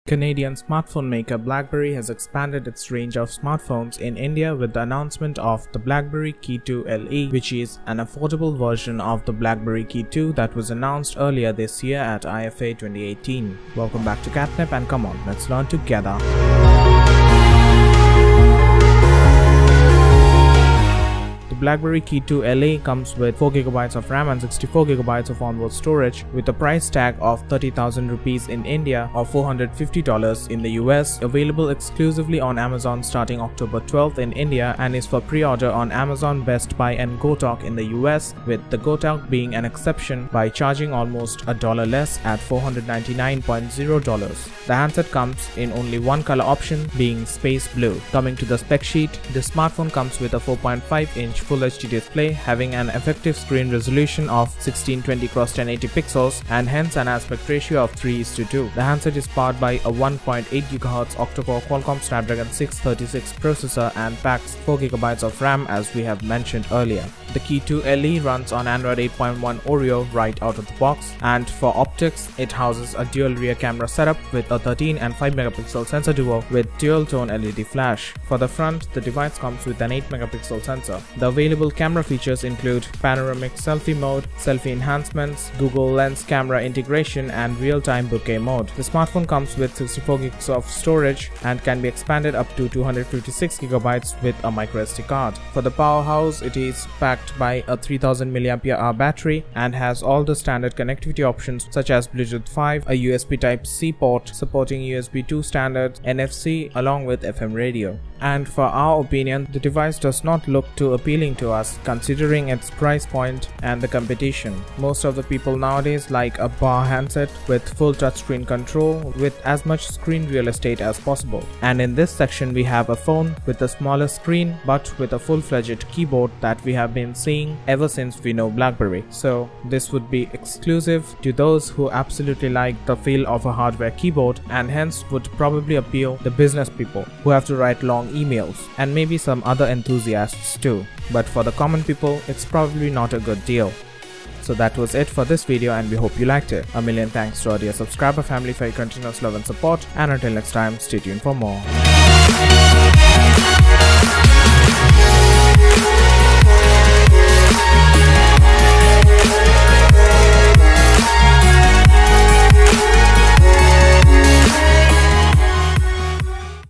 Canadian smartphone maker Blackberry has expanded its range of smartphones in India with the announcement of the Blackberry KEY LE, which is an affordable version of the Blackberry KEY 2 that was announced earlier this year at IFA 2018. Welcome back to QatNip, and come on, let's learn together. The Blackberry KEY LE comes with 4GB of RAM and 64GB of onboard storage with a price tag of 30,000 rupees in India or $450 in the US, available exclusively on Amazon starting October 12th in India, and is for pre-order on Amazon, Best Buy and GoTalk in the US, with the GoTalk being an exception by charging almost $1 less at $499.0. The handset comes in only one color option, being space blue. Coming to the spec sheet, the smartphone comes with a 4.5-inch Full HD display having an effective screen resolution of 1620x1080 pixels and hence an aspect ratio of 3:2. The handset is powered by a 1.8 GHz octa-core Qualcomm Snapdragon 636 processor and packs 4GB of RAM, as we have mentioned earlier. The KEY LE runs on Android 8.1 Oreo right out of the box, and for optics, it houses a dual rear camera setup with a 13 and 5 megapixel sensor duo with dual tone LED flash. For the front, the device comes with an 8 megapixel sensor. The available camera features include panoramic selfie mode, selfie enhancements, Google Lens camera integration, and real-time bokeh mode. The smartphone comes with 64 GB of storage and can be expanded up to 256 GB with a microSD card. For the powerhouse, it is packed by a 3000 mAh battery and has all the standard connectivity options such as Bluetooth 5, a USB Type-C port supporting USB 2 standard, NFC along with FM radio. And for our opinion, the device does not look too appealing to us considering its price point and the competition. Most of the people nowadays like a bar handset with full touchscreen control with as much screen real estate as possible. And in this section we have a phone with a smaller screen but with a full-fledged keyboard that we have been seeing ever since we know Blackberry. So this would be exclusive to those who absolutely like the feel of a hardware keyboard, and hence would probably appeal the business people who have to write long emails, and maybe some other enthusiasts too. But for the common people, it's probably not a good deal. So that was it for this video, and we hope you liked it. A million thanks to our dear subscriber family for your continuous love and support, and until next time, stay tuned for more.